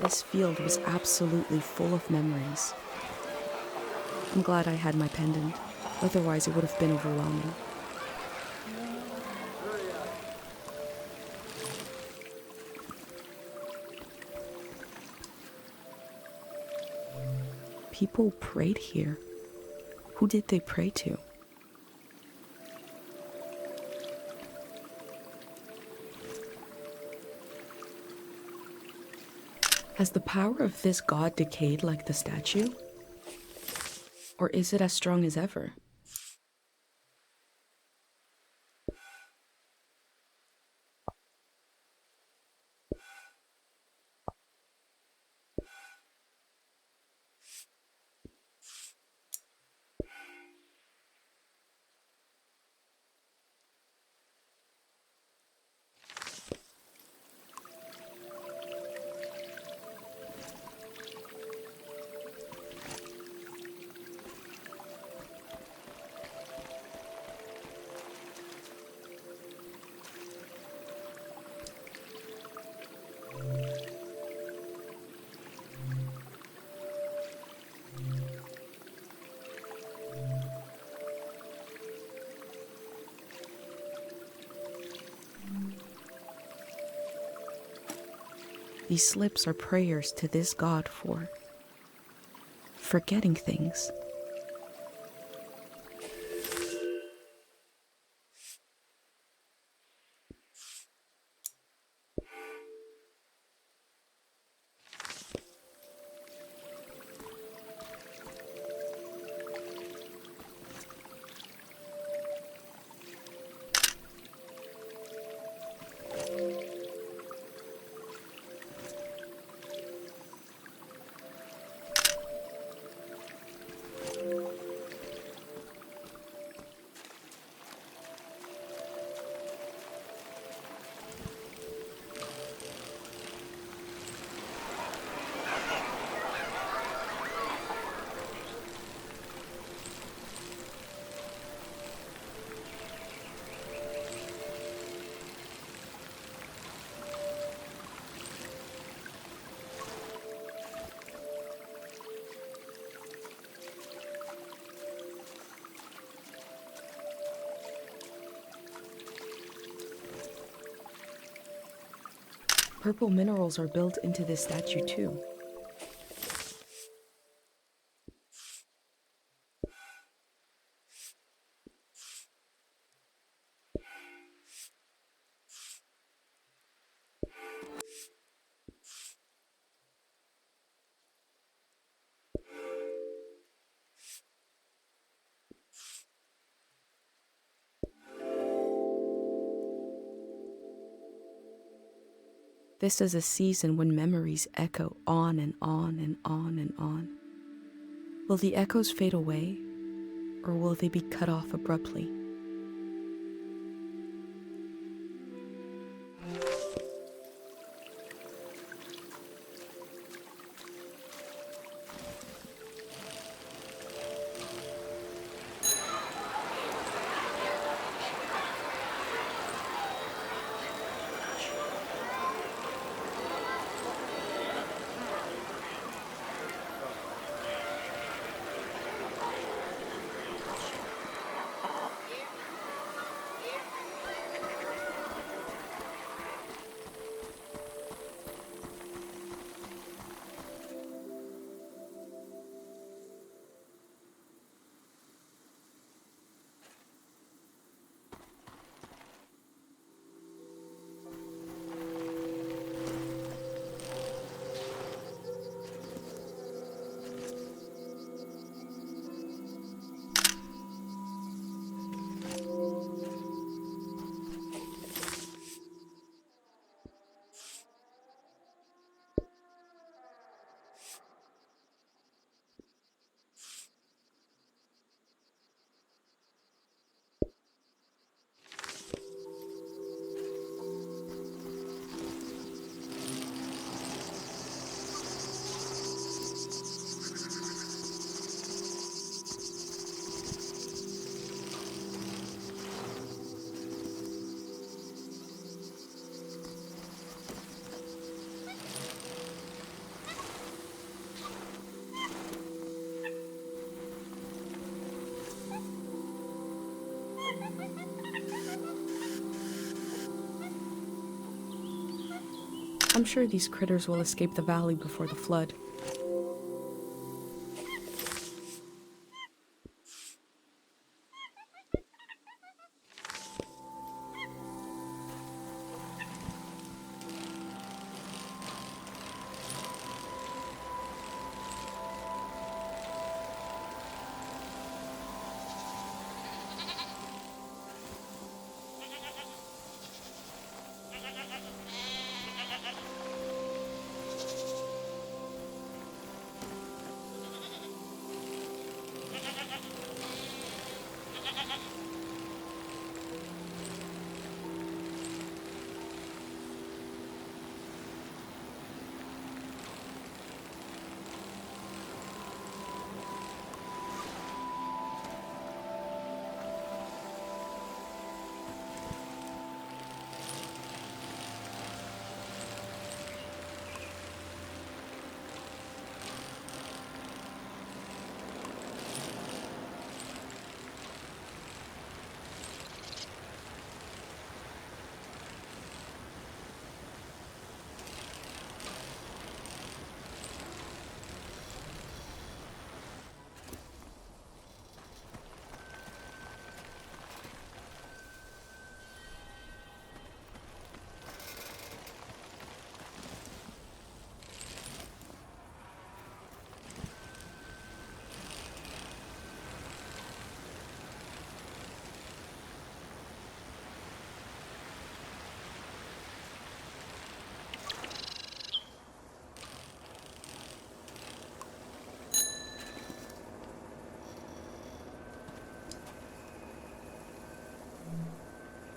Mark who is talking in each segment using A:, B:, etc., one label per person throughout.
A: This field was absolutely full of memories. I'm glad I had my pendant, otherwise it would have been overwhelming. People prayed here. Who did they pray to? Has the power of this god decayed like the statue? Or is it as strong as ever? These slips are prayers to this god for forgetting things. Purple minerals are built into this statue too. This is a season when memories echo on and on and on and on. Will the echoes fade away, or will they be cut off abruptly? I'm sure these critters will escape the valley before the flood.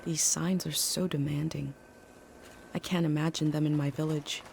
A: These signs are so demanding. I can't imagine them in my village.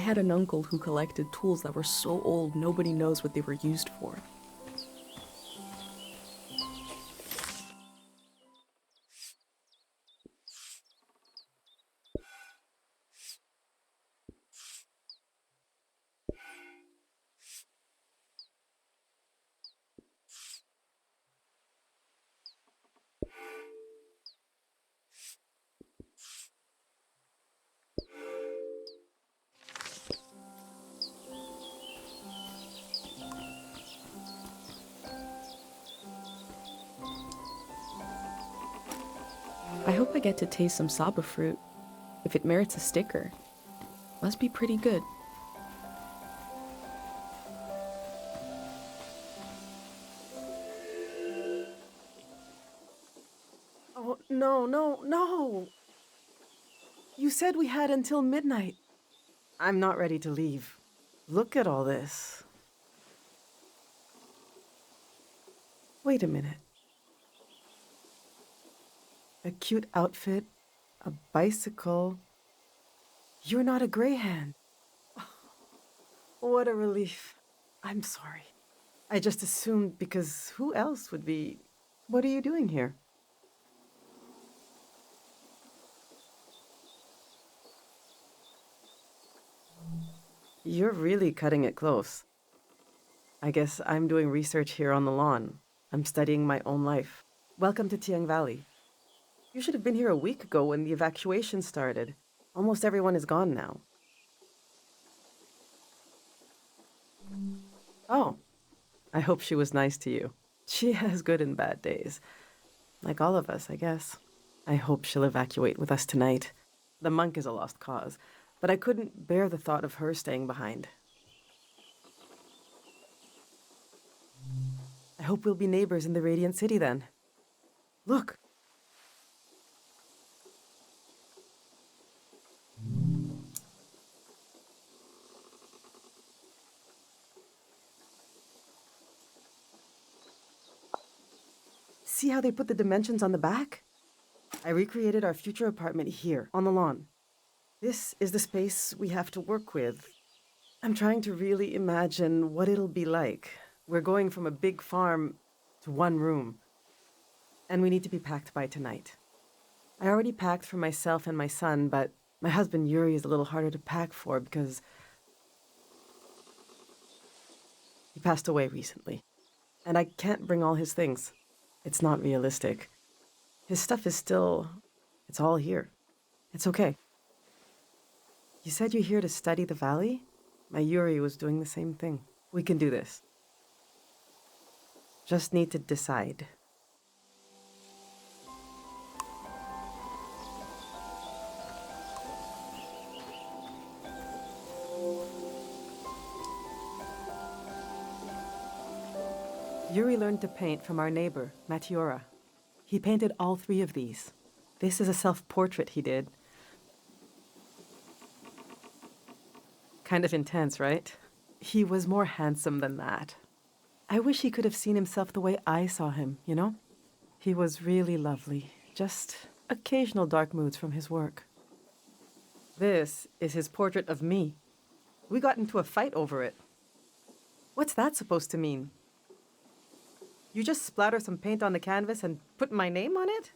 A: had an uncle who collected tools that were so old nobody knows what they were used for. I hope I get to taste some saba fruit. If it merits a sticker, must be pretty good.
B: Oh, no. You said we had until midnight. I'm not ready to leave. Look at all this. Wait a minute. A cute outfit, a bicycle. You're not a greyhand. What a relief. I'm sorry. I just assumed because who else would be... What are you doing here? You're really cutting it close. I guess I'm doing research here on the lawn. I'm studying my own life. Welcome to Tiang Valley. You should have been here a week ago when the evacuation started. Almost everyone is gone now. Oh, I hope she was nice to you. She has good and bad days. Like all of us, I guess. I hope she'll evacuate with us tonight. The monk is a lost cause, but I couldn't bear the thought of her staying behind. I hope we'll be neighbors in the Radiant City then. Look! See how they put the dimensions on the back? I recreated our future apartment here, on the lawn. This is the space we have to work with. I'm trying to really imagine what it'll be like. We're going from a big farm to one room. And we need to be packed by tonight. I already packed for myself and my son, but my husband Yuri is a little harder to pack for because he passed away recently. And I can't bring all his things. It's not realistic. His stuff is still... it's all here. It's okay. You said you're here to study the valley? My Yuri was doing the same thing. We can do this. Just need to decide. Yuri learned to paint from our neighbor, Matiora. He painted all three of these. This is a self-portrait he did. Kind of intense, right? He was more handsome than that. I wish he could have seen himself the way I saw him, you know? He was really lovely. Just occasional dark moods from his work. This is his portrait of me. We got into a fight over it. What's that supposed to mean? You just splatter some paint on the canvas and put my name on it?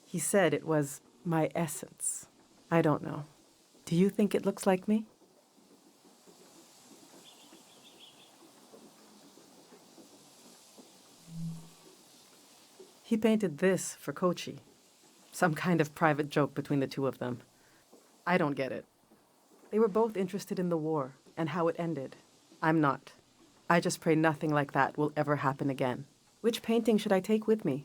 B: He said it was my essence. I don't know. Do you think it looks like me? He painted this for Kochi. Some kind of private joke between the two of them. I don't get it. They were both interested in the war and how it ended. I'm not. I just pray nothing like that will ever happen again. Which painting should I take with me?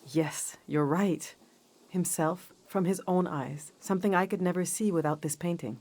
B: Yes, you're right. Himself, from his own eyes. Something I could never see without this painting.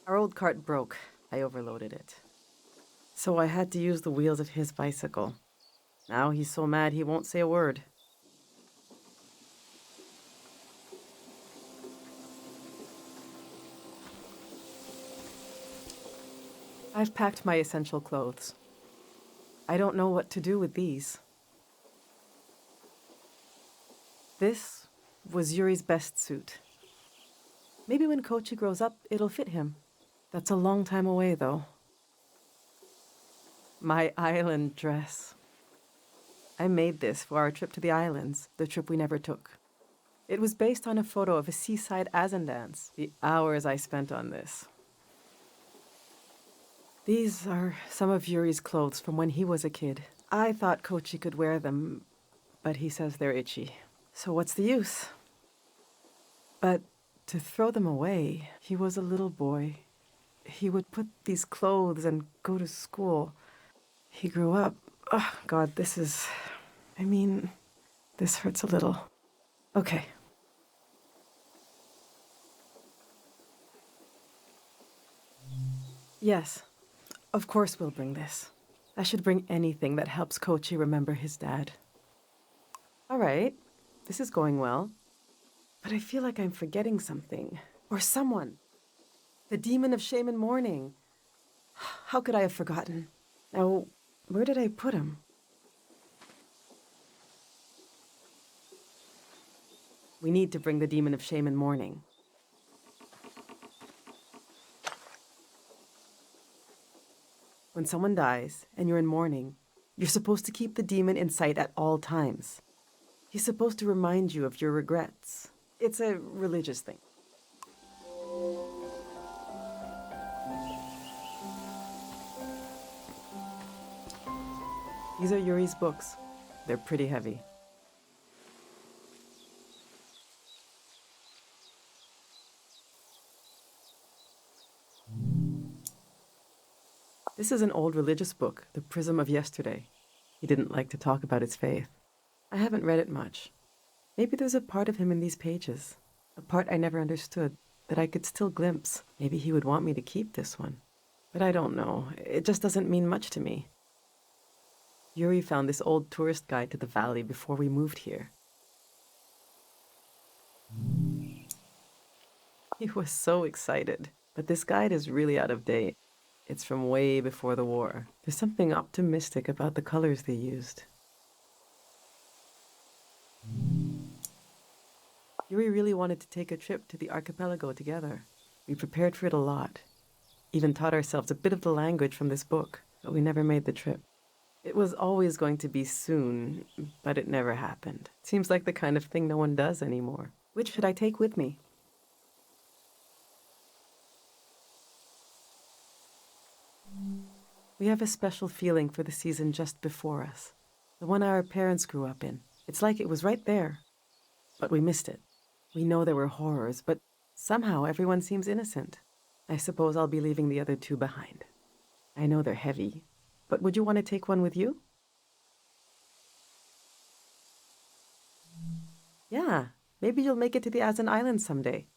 B: Our old cart broke. I overloaded it. So I had to use the wheels of his bicycle. Now he's so mad he won't say a word. I've packed my essential clothes. I don't know what to do with these. This was Yuri's best suit. Maybe when Kochi grows up, it'll fit him. That's a long time away, though. My island dress. I made this for our trip to the islands, the trip we never took. It was based on a photo of a seaside Asen dance, the hours I spent on this. These are some of Yuri's clothes from when he was a kid. I thought Kochi could wear them, but he says they're itchy. So what's the use? But to throw them away, he was a little boy. He would put these clothes and go to school. He grew up. Oh, God, this hurts a little. Okay. Yes, of course we'll bring this. I should bring anything that helps Kochi remember his dad. All right, this is going well. But I feel like I'm forgetting something. Or someone. The demon of shame and mourning. How could I have forgotten? Now, where did I put him? We need to bring the demon of shame and mourning. When someone dies and you're in mourning, you're supposed to keep the demon in sight at all times. He's supposed to remind you of your regrets. It's a religious thing. These are Yuri's books. They're pretty heavy. This is an old religious book, The Prism of Yesterday. He didn't like to talk about his faith. I haven't read it much. Maybe there's a part of him in these pages, a part I never understood, that I could still glimpse. Maybe he would want me to keep this one. But I don't know. It just doesn't mean much to me. Yuri found this old tourist guide to the valley before we moved here. He was so excited. But this guide is really out of date. It's from way before the war. There's something optimistic about the colors they used. Yuri really wanted to take a trip to the archipelago together. We prepared for it a lot. Even taught ourselves a bit of the language from this book, but we never made the trip. It was always going to be soon, but it never happened. Seems like the kind of thing no one does anymore. Which should I take with me? We have a special feeling for the season just before us. The one our parents grew up in. It's like it was right there. But we missed it. We know there were horrors, but somehow everyone seems innocent. I suppose I'll be leaving the other two behind. I know they're heavy, but would you want to take one with you? Yeah, maybe you'll make it to the Asen Islands someday.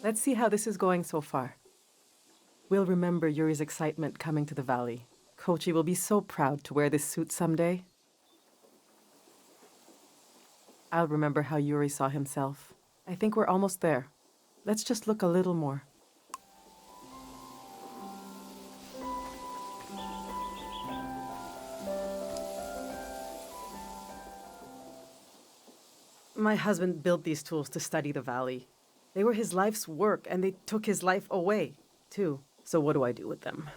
B: Let's see how this is going so far. We'll remember Yuri's excitement coming to the valley. Kochi will be so proud to wear this suit someday. I'll remember how Yuri saw himself. I think we're almost there. Let's just look a little more. My husband built these tools to study the valley. They were his life's work, and they took his life away, too. So what do I do with them?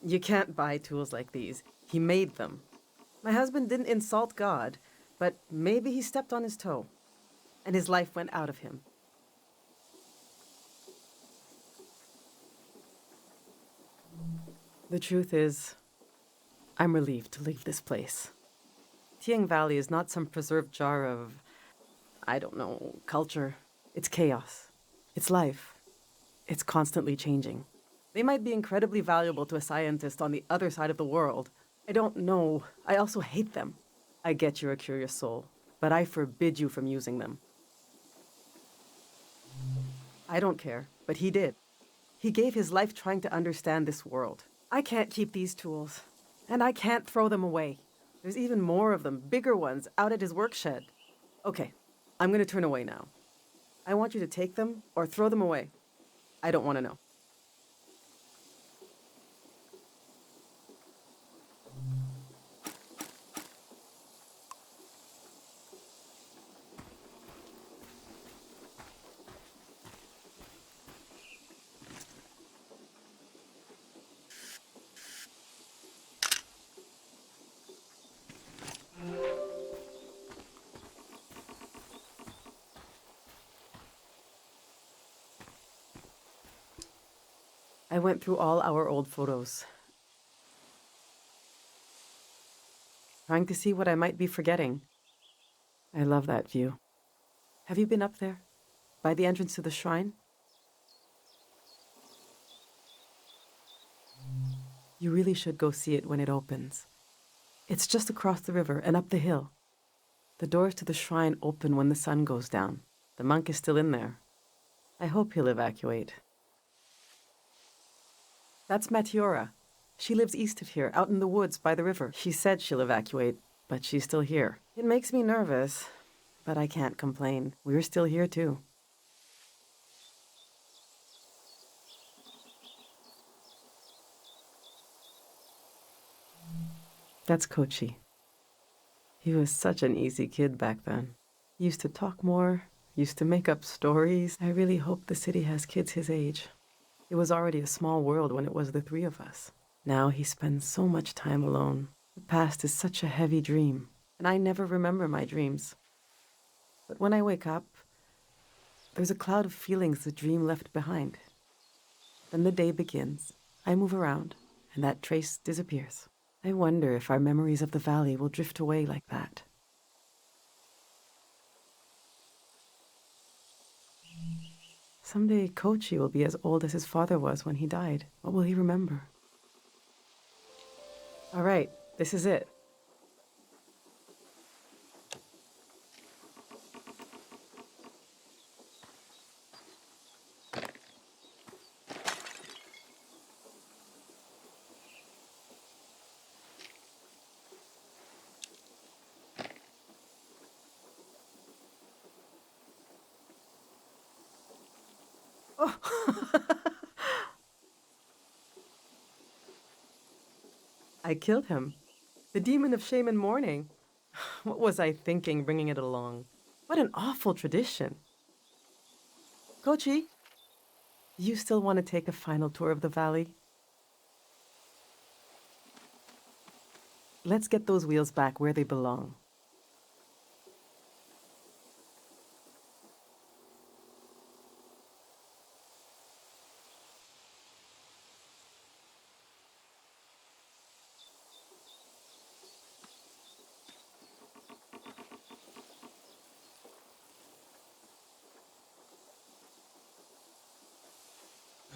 B: You can't buy tools like these. He made them. My husband didn't insult God, but maybe he stepped on his toe, and his life went out of him. The truth is, I'm relieved to leave this place. Tiang Valley is not some preserved jar of, I don't know, culture. It's chaos. It's life. It's constantly changing. They might be incredibly valuable to a scientist on the other side of the world. I don't know. I also hate them. I get you're a curious soul. but I forbid you from using them. I don't care, but he did. He gave his life trying to understand this world. I can't keep these tools, and I can't throw them away. There's even more of them, bigger ones, out at his work shed. Okay, I'm gonna turn away now. I want you to take them or throw them away. I don't want to know. I went through all our old photos, trying to see what I might be forgetting. I love that view. Have you been up there, by the entrance to the shrine? You really should go see it when it opens. It's just across the river and up the hill. The doors to the shrine open when the sun goes down. The monk is still in there. I hope he'll evacuate. That's Matiora. She lives east of here, out in the woods by the river. She said she'll evacuate, but she's still here. It makes me nervous, but I can't complain. We're still here too. That's Kochi. He was such an easy kid back then. He used to talk more, used to make up stories. I really hope the city has kids his age. It was already a small world when it was the three of us. Now he spends so much time alone. The past is such a heavy dream, and I never remember my dreams. But when I wake up, there's a cloud of feelings the dream left behind. Then the day begins. I move around, and that trace disappears. I wonder if our memories of the valley will drift away like that. Someday Kochi will be as old as his father was when he died. What will he remember? All right, this is it. Oh. I killed him. The demon of shame and mourning. What was I thinking bringing it along? What an awful tradition. Kochi, do you still want to take a final tour of the valley? Let's get those wheels back where they belong.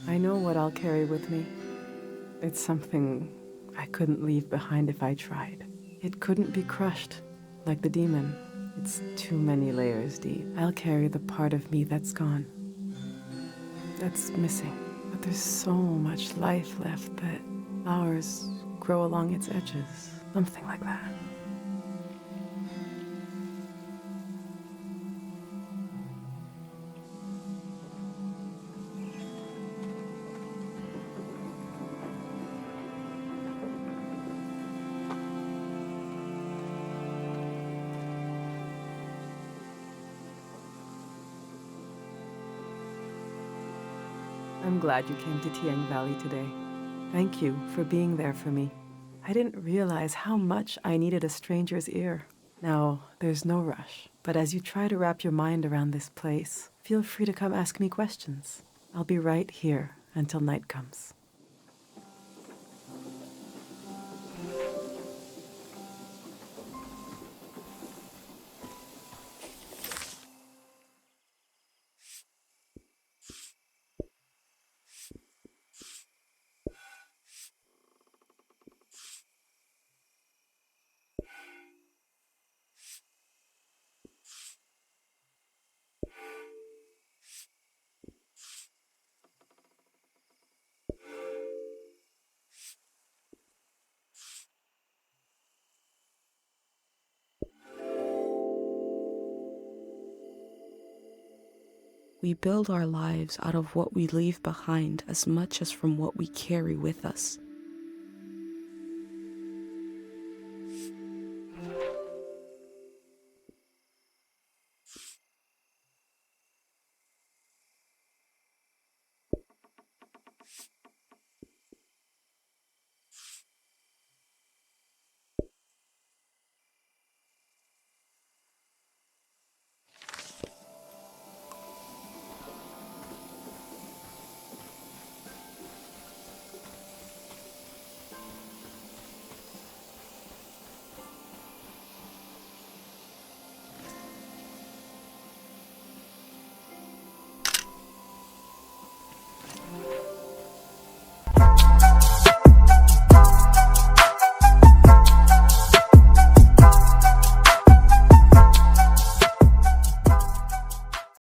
B: I know what I'll carry with me. It's something I couldn't leave behind if I tried. It couldn't be crushed, like the demon. It's too many layers deep. I'll carry the part of me that's gone, that's missing. But there's so much life left that flowers grow along its edges. Something like that. I'm glad you came to Tiang Valley today. Thank you for being there for me. I didn't realize how much I needed a stranger's ear. Now, there's no rush, but as you try to wrap your mind around this place, feel free to come ask me questions. I'll be right here until night comes.
A: We build our lives out of what we leave behind as much as from what we carry with us.